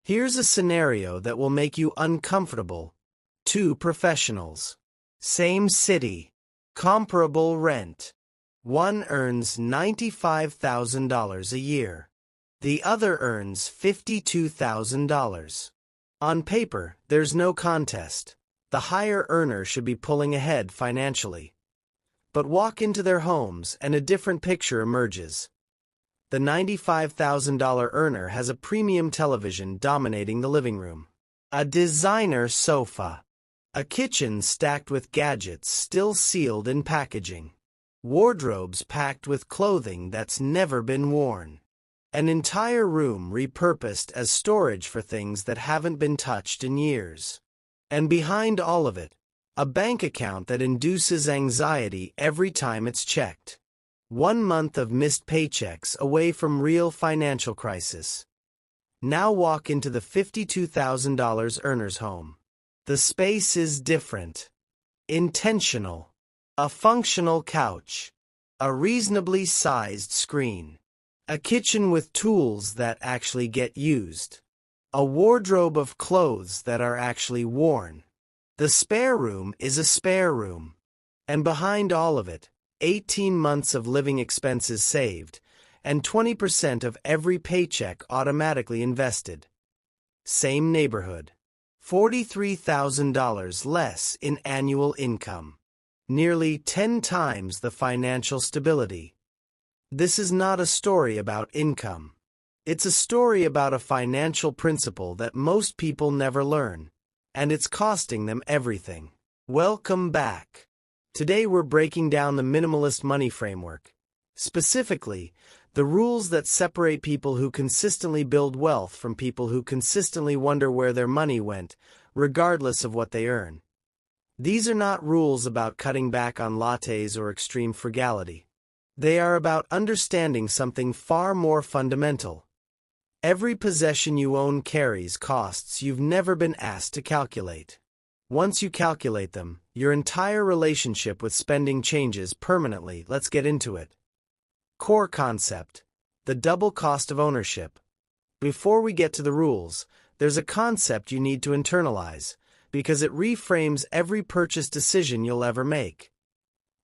Here's a scenario that will make you uncomfortable. Two professionals. Same city. Comparable rent. One earns $95,000 a year. The other earns $52,000. On paper, there's no contest. The higher earner should be pulling ahead financially. But walk into their homes and a different picture emerges. The $95,000 earner has a premium television dominating the living room, a designer sofa, a kitchen stacked with gadgets still sealed in packaging, wardrobes packed with clothing that's never been worn, an entire room repurposed as storage for things that haven't been touched in years. And behind all of it, a bank account that induces anxiety every time it's checked. 1 month of missed paychecks away from real financial crisis. Now walk into the $52,000 earner's home. The space is different. Intentional. A functional couch. A reasonably sized screen. A kitchen with tools that actually get used. A wardrobe of clothes that are actually worn. The spare room is a spare room. And behind all of it, 18 months of living expenses saved, and 20% of every paycheck automatically invested. Same neighborhood. $43,000 less in annual income. Nearly 10 times the financial stability. This is not a story about income. It's a story about a financial principle that most people never learn, and it's costing them everything. Welcome back. Today we're breaking down the Minimalist Money Framework. Specifically, the rules that separate people who consistently build wealth from people who consistently wonder where their money went, regardless of what they earn. These are not rules about cutting back on lattes or extreme frugality. They are about understanding something far more fundamental. Every possession you own carries costs you've never been asked to calculate. Once you calculate them, your entire relationship with spending changes permanently. Let's get into it. Core concept: the double cost of ownership. Before we get to the rules, there's a concept you need to internalize, because it reframes every purchase decision you'll ever make.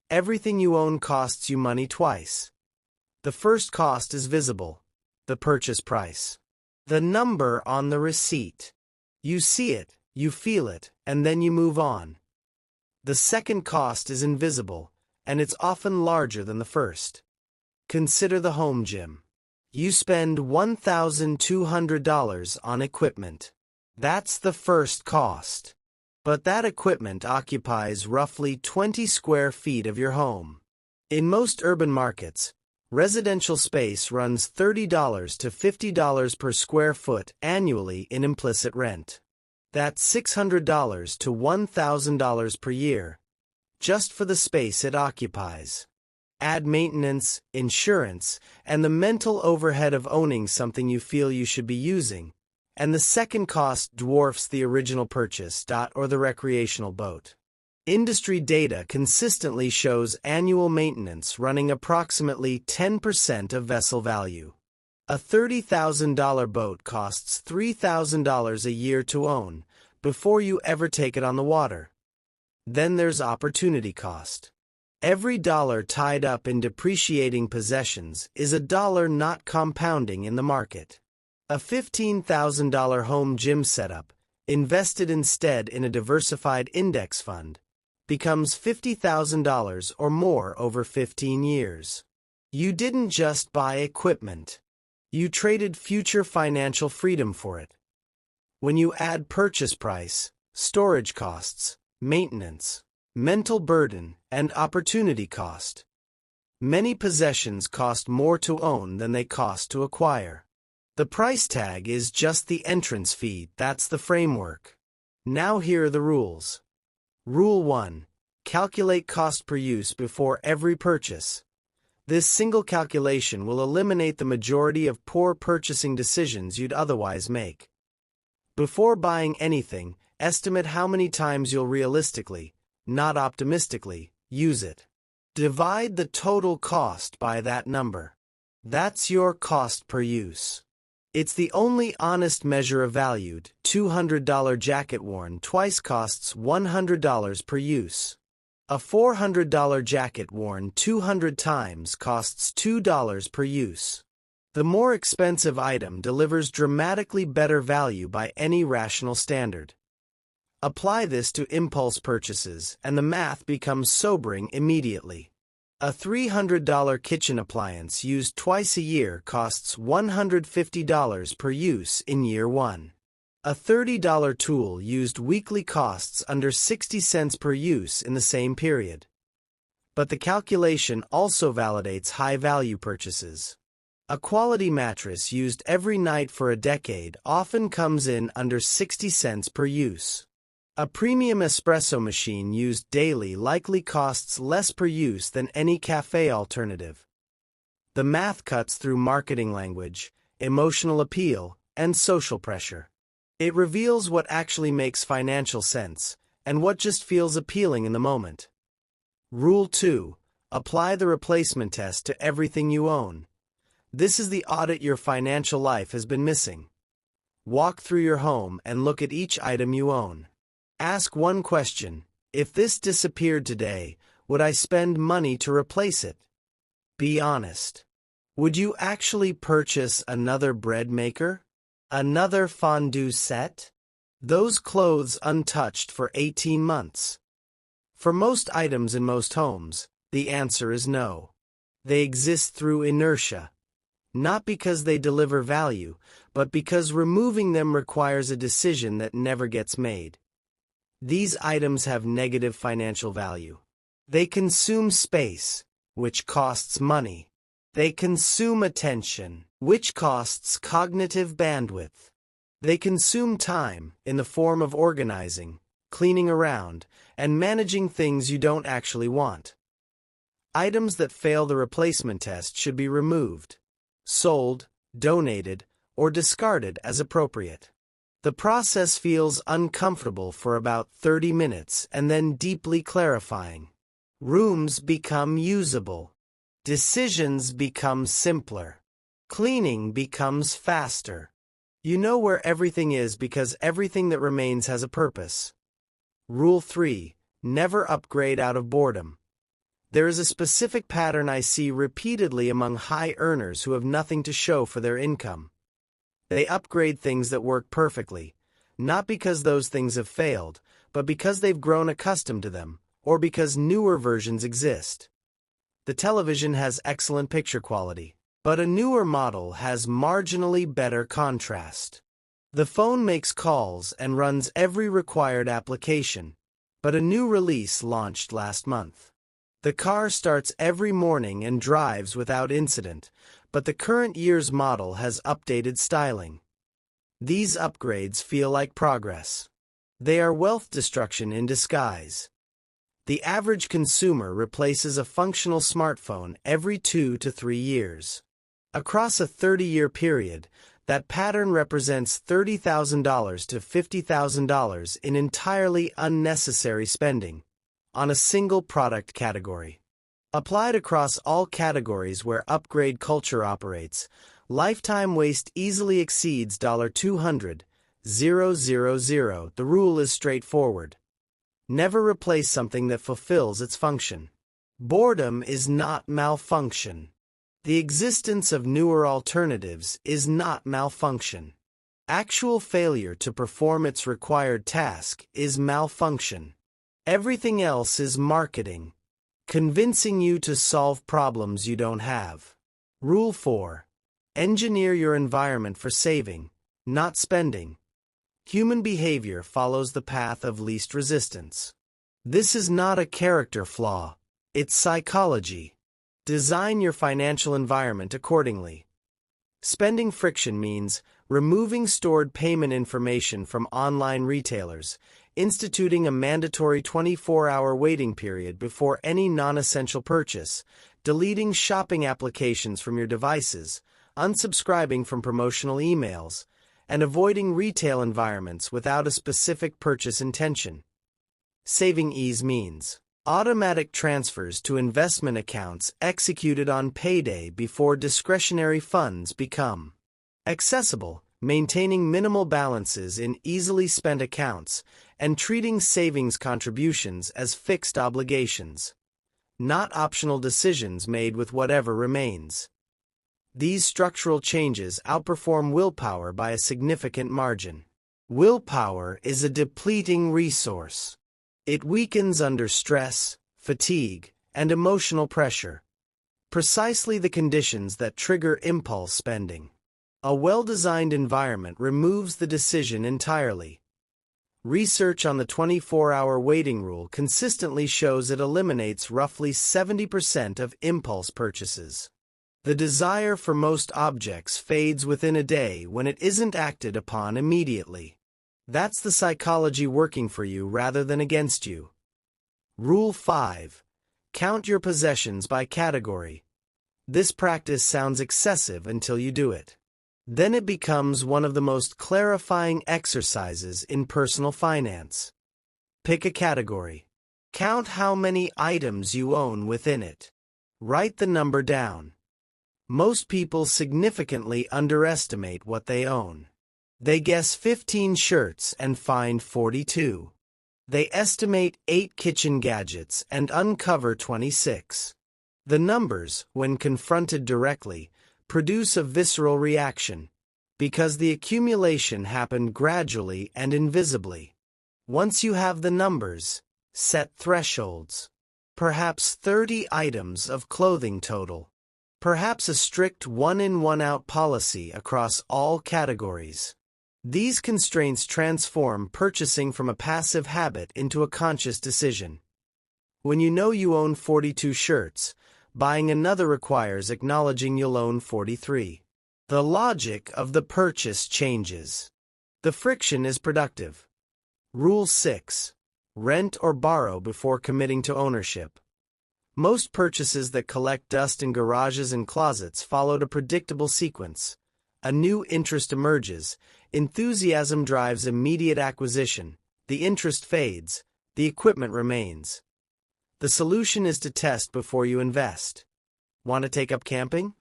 Everything you own costs you money twice. The first cost is visible: the purchase price. The number on the receipt. You see it, you feel it, and then you move on. The second cost is invisible, and it's often larger than the first. Consider the home gym. You spend $1,200 on equipment. That's the first cost. But that equipment occupies roughly 20 square feet of your home. In most urban markets, residential space runs $30 to $50 per square foot annually in implicit rent. That's $600 to $1,000 per year, just for the space it occupies. Add maintenance, insurance, and the mental overhead of owning something you feel you should be using, and the second cost dwarfs the original purchase, or the recreational boat. Industry data consistently shows annual maintenance running approximately 10% of vessel value. A $30,000 boat costs $3,000 a year to own before you ever take it on the water. Then there's opportunity cost. Every dollar tied up in depreciating possessions is a dollar not compounding in the market. A $15,000 home gym setup, invested instead in a diversified index fund, becomes $50,000 or more over 15 years. You didn't just buy equipment. You traded future financial freedom for it. When you add purchase price, storage costs, maintenance, mental burden, and opportunity cost, many possessions cost more to own than they cost to acquire. The price tag is just the entrance fee. That's the framework. Now here are the rules. Rule 1. Calculate cost per use before every purchase. This single calculation will eliminate the majority of poor purchasing decisions you'd otherwise make. Before buying anything, estimate how many times you'll realistically, not optimistically, use it. Divide the total cost by that number. That's your cost per use. It's the only honest measure of value. $200 jacket worn twice costs $100 per use. A $400 jacket worn 200 times costs $2 per use. The more expensive item delivers dramatically better value by any rational standard. Apply this to impulse purchases, and the math becomes sobering immediately. A $300 kitchen appliance used twice a year costs $150 per use in year 1. A $30 tool used weekly costs under 60 cents per use in the same period. But the calculation also validates high-value purchases. A quality mattress used every night for a decade often comes in under 60 cents per use. A premium espresso machine used daily likely costs less per use than any cafe alternative. The math cuts through marketing language, emotional appeal, and social pressure. It reveals what actually makes financial sense, and what just feels appealing in the moment. Rule 2. Apply the replacement test to everything you own. This is the audit your financial life has been missing. Walk through your home and look at each item you own. Ask one question: if this disappeared today, would I spend money to replace it? Be honest. Would you actually purchase another bread maker? Another fondue set? Those clothes untouched for 18 months? For most items in most homes, the answer is no. They exist through inertia. Not because they deliver value, but because removing them requires a decision that never gets made. These items have negative financial value. They consume space, which costs money. They consume attention, which costs cognitive bandwidth. They consume time in the form of organizing, cleaning around, and managing things you don't actually want. Items that fail the replacement test should be removed, sold, donated, or discarded as appropriate. The process feels uncomfortable for about 30 minutes and then deeply clarifying. Rooms become usable. Decisions become simpler. Cleaning becomes faster. You know where everything is because everything that remains has a purpose. Rule 3. Never upgrade out of boredom. There is a specific pattern I see repeatedly among high earners who have nothing to show for their income. They upgrade things that work perfectly, not because those things have failed, but because they've grown accustomed to them, or because newer versions exist. The television has excellent picture quality, but a newer model has marginally better contrast. The phone makes calls and runs every required application, but a new release launched last month. The car starts every morning and drives without incident, but the current year's model has updated styling. These upgrades feel like progress. They are wealth destruction in disguise. The average consumer replaces a functional smartphone every 2 to 3 years. Across a 30-year period, that pattern represents $30,000 to $50,000 in entirely unnecessary spending on a single product category. Applied across all categories where upgrade culture operates, lifetime waste easily exceeds $200,000. The rule is straightforward. Never replace something that fulfills its function. Boredom is not malfunction. The existence of newer alternatives is not malfunction. Actual failure to perform its required task is malfunction. Everything else is marketing, convincing you to solve problems you don't have. Rule 4. Engineer your environment for saving, not spending. Human behavior follows the path of least resistance. This is not a character flaw, it's psychology. Design your financial environment accordingly. Spending friction means removing stored payment information from online retailers, instituting a mandatory 24-hour waiting period before any non-essential purchase, deleting shopping applications from your devices, unsubscribing from promotional emails, and avoiding retail environments without a specific purchase intention. Saving ease means automatic transfers to investment accounts executed on payday before discretionary funds become Accessible, maintaining minimal balances in easily spent accounts and treating savings contributions as fixed obligations, not optional decisions made with whatever remains. These structural changes outperform willpower by a significant margin. Willpower is a depleting resource. It weakens under stress, fatigue, and emotional pressure, precisely the conditions that trigger impulse spending. A well-designed environment removes the decision entirely. Research on the 24-hour waiting rule consistently shows it eliminates roughly 70% of impulse purchases. The desire for most objects fades within a day when it isn't acted upon immediately. That's the psychology working for you rather than against you. Rule 5. Count your possessions by category. This practice sounds excessive until you do it. Then it becomes one of the most clarifying exercises in personal finance. Pick a category. Count how many items you own within it. Write the number down. Most people significantly underestimate what they own. They guess 15 shirts and find 42. They estimate 8 kitchen gadgets and uncover 26. The numbers, when confronted directly, produce a visceral reaction, because the accumulation happened gradually and invisibly. Once you have the numbers, set thresholds. Perhaps 30 items of clothing total. Perhaps a strict one-in one-out policy across all categories. These constraints transform purchasing from a passive habit into a conscious decision. When you know you own 42 shirts, buying another requires acknowledging you'll own 43. The logic of the purchase changes. The friction is productive. Rule 6. Rent or borrow before committing to ownership. Most purchases that collect dust in garages and closets followed a predictable sequence. A new interest emerges, enthusiasm drives immediate acquisition, the interest fades, the equipment remains. The solution is to test before you invest. Want to take up camping?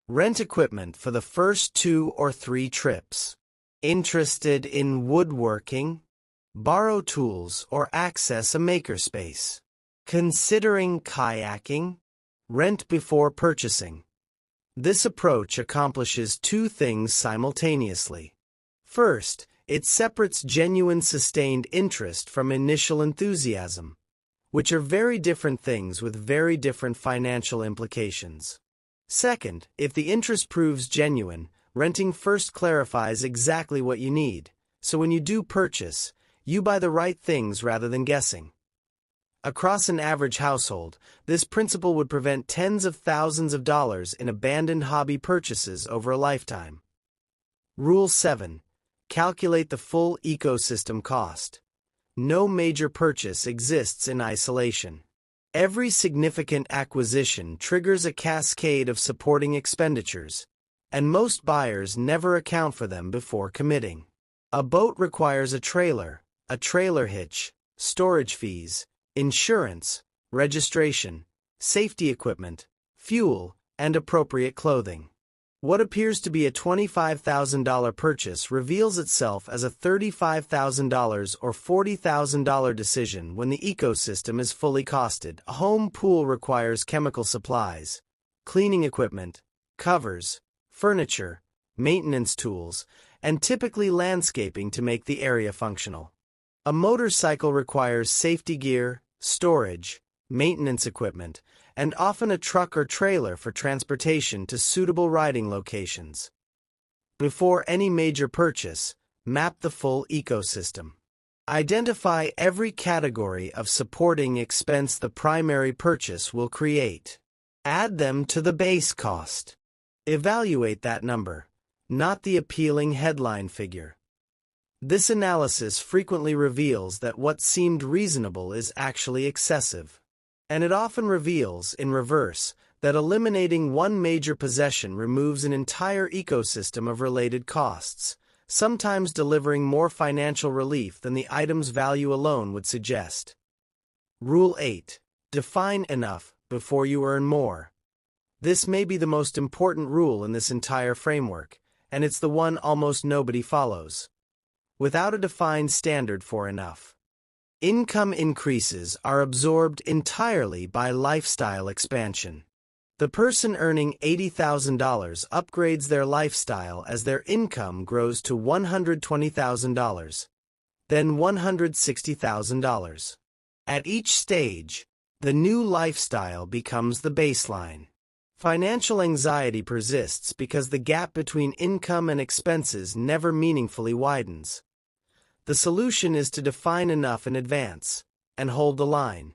Rent equipment for the first 2 or 3 trips. Interested in woodworking? Borrow tools or access a makerspace. Considering kayaking? Rent before purchasing. This approach accomplishes 2 things simultaneously. First, it separates genuine sustained interest from initial enthusiasm, which are very different things with very different financial implications. Second, if the interest proves genuine, renting first clarifies exactly what you need, so when you do purchase, you buy the right things rather than guessing. Across an average household, this principle would prevent tens of thousands of dollars in abandoned hobby purchases over a lifetime. Rule 7. Calculate the full ecosystem cost. No major purchase exists in isolation. Every significant acquisition triggers a cascade of supporting expenditures, and most buyers never account for them before committing. A boat requires a trailer hitch, storage fees, insurance, registration, safety equipment, fuel, and appropriate clothing. What appears to be a $25,000 purchase reveals itself as a $35,000 or $40,000 decision when the ecosystem is fully costed. A home pool requires chemical supplies, cleaning equipment, covers, furniture, maintenance tools, and typically landscaping to make the area functional. A motorcycle requires safety gear, storage, maintenance equipment, and often a truck or trailer for transportation to suitable riding locations. Before any major purchase, map the full ecosystem. Identify every category of supporting expense the primary purchase will create. Add them to the base cost. Evaluate that number, not the appealing headline figure. This analysis frequently reveals that what seemed reasonable is actually excessive. And it often reveals, in reverse, that eliminating one major possession removes an entire ecosystem of related costs, sometimes delivering more financial relief than the item's value alone would suggest. Rule 8. Define enough before you earn more. This may be the most important rule in this entire framework, and it's the one almost nobody follows. Without a defined standard for enough. Income increases are absorbed entirely by lifestyle expansion. The person earning $80,000 upgrades their lifestyle as their income grows to $120,000, then $160,000. At each stage, the new lifestyle becomes the baseline. Financial anxiety persists because the gap between income and expenses never meaningfully widens. The solution is to define enough in advance and hold the line.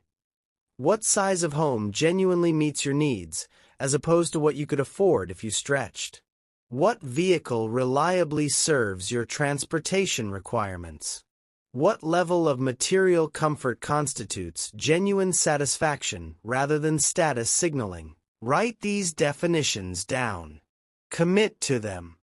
What size of home genuinely meets your needs, as opposed to what you could afford if you stretched? What vehicle reliably serves your transportation requirements? What level of material comfort constitutes genuine satisfaction rather than status signaling? Write these definitions down. Commit to them.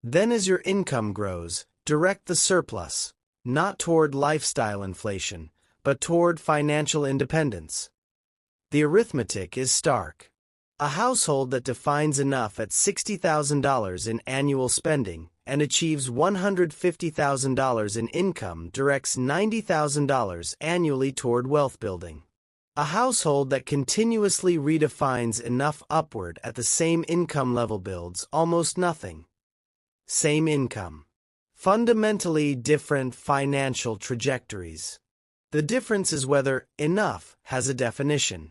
Then as your income grows, direct the surplus, not toward lifestyle inflation, but toward financial independence. The arithmetic is stark. A household that defines enough at $60,000 in annual spending and achieves $150,000 in income directs $90,000 annually toward wealth building. A household that continuously redefines enough upward at the same income level builds almost nothing. Same income. Fundamentally different financial trajectories. The difference is whether enough has a definition.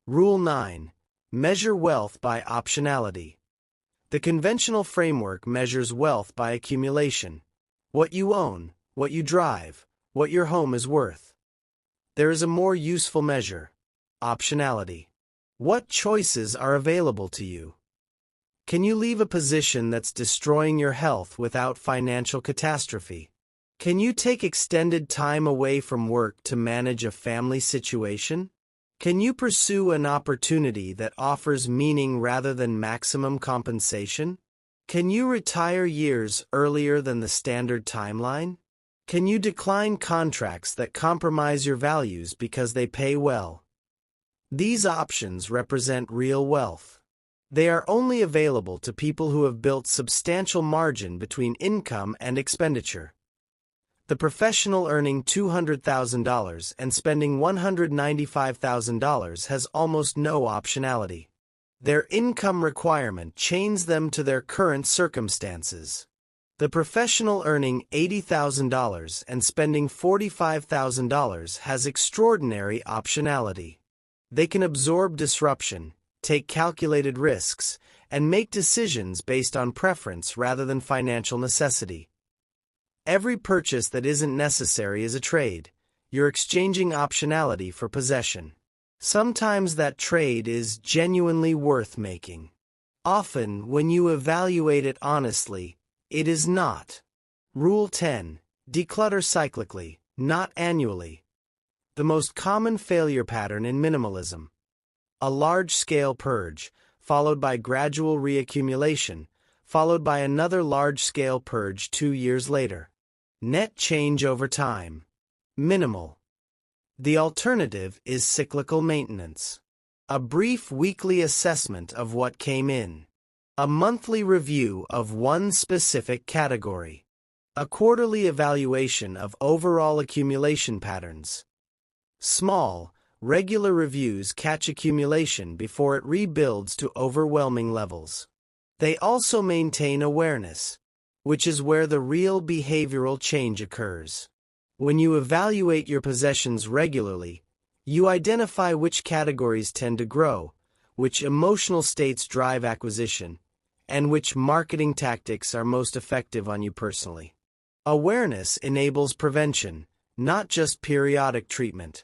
Rule 9. Measure wealth by optionality. The conventional framework measures wealth by accumulation. What you own, what you drive, what your home is worth. There is a more useful measure. Optionality. What choices are available to you? Can you leave a position that's destroying your health without financial catastrophe? Can you take extended time away from work to manage a family situation? Can you pursue an opportunity that offers meaning rather than maximum compensation? Can you retire years earlier than the standard timeline? Can you decline contracts that compromise your values because they pay well? These options represent real wealth. They are only available to people who have built substantial margin between income and expenditure. The professional earning $200,000 and spending $195,000 has almost no optionality. Their income requirement chains them to their current circumstances. The professional earning $80,000 and spending $45,000 has extraordinary optionality. They can absorb disruption, take calculated risks, and make decisions based on preference rather than financial necessity. Every purchase that isn't necessary is a trade. You're exchanging optionality for possession. Sometimes that trade is genuinely worth making. Often, when you evaluate it honestly, it is not. Rule 10. Declutter cyclically, not annually. The most common failure pattern in minimalism. A large-scale purge, followed by gradual reaccumulation, followed by another large-scale purge 2 years later. Net change over time. Minimal. The alternative is cyclical maintenance. A brief weekly assessment of what came in. A monthly review of one specific category. A quarterly evaluation of overall accumulation patterns. Small, regular reviews catch accumulation before it rebuilds to overwhelming levels. They also maintain awareness, which is where the real behavioral change occurs. When you evaluate your possessions regularly, you identify which categories tend to grow, which emotional states drive acquisition, and which marketing tactics are most effective on you personally. Awareness enables prevention, not just periodic treatment.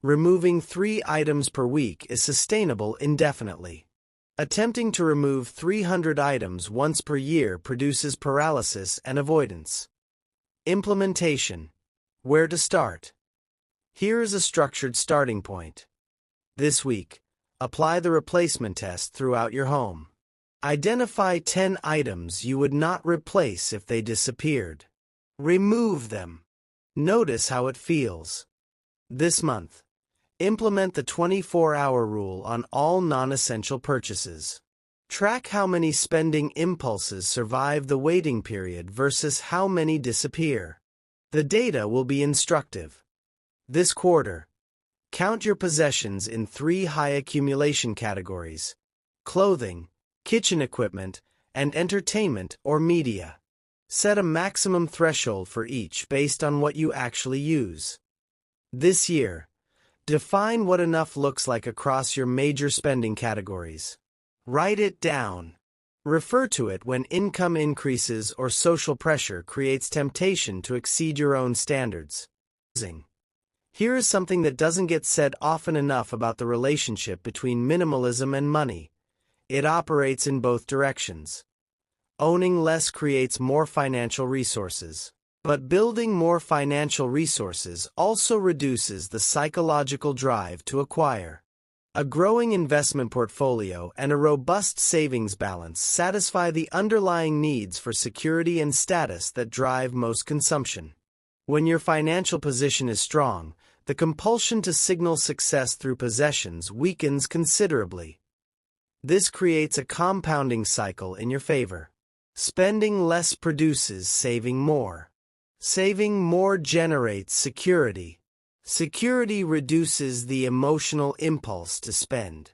Removing 3 items per week is sustainable indefinitely. Attempting to remove 300 items once per year produces paralysis and avoidance. Implementation. Where to start? Here is a structured starting point. This week, apply the replacement test throughout your home. Identify 10 items you would not replace if they disappeared. Remove them. Notice how it feels. This month, implement the 24-hour rule on all non-essential purchases. Track how many spending impulses survive the waiting period versus how many disappear. The data will be instructive. This quarter, count your possessions in 3 high accumulation categories: clothing, kitchen equipment, and entertainment or media. Set a maximum threshold for each based on what you actually use. This year, define what enough looks like across your major spending categories. Write it down. Refer to it when income increases or social pressure creates temptation to exceed your own standards. Here is something that doesn't get said often enough about the relationship between minimalism and money. It operates in both directions. Owning less creates more financial resources. But building more financial resources also reduces the psychological drive to acquire. A growing investment portfolio and a robust savings balance satisfy the underlying needs for security and status that drive most consumption. When your financial position is strong, the compulsion to signal success through possessions weakens considerably. This creates a compounding cycle in your favor. Spending less produces saving more. Saving more generates security. Security reduces the emotional impulse to spend.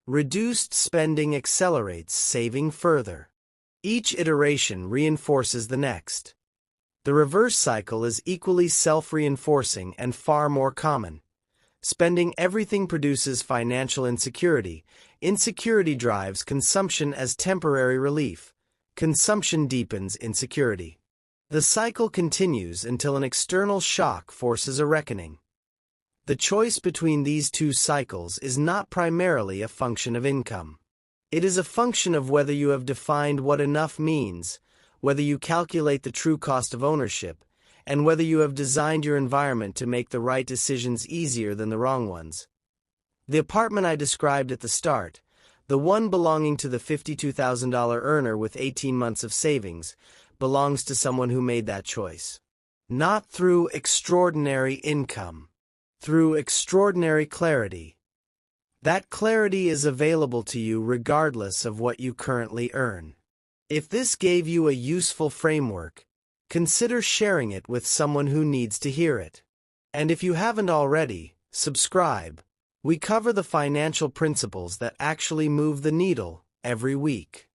Reduced spending accelerates saving further. Each iteration reinforces the next. The reverse cycle is equally self-reinforcing and far more common. Spending everything produces financial insecurity. Insecurity drives consumption as temporary relief. Consumption deepens insecurity. The cycle continues until an external shock forces a reckoning. The choice between these two cycles is not primarily a function of income. It is a function of whether you have defined what enough means, whether you calculate the true cost of ownership, and whether you have designed your environment to make the right decisions easier than the wrong ones. The apartment I described at the start, the one belonging to the $52,000 earner with 18 months of savings, belongs to someone who made that choice. Not through extraordinary income. Through extraordinary clarity. That clarity is available to you regardless of what you currently earn. If this gave you a useful framework, consider sharing it with someone who needs to hear it. And if you haven't already, subscribe. We cover the financial principles that actually move the needle every week.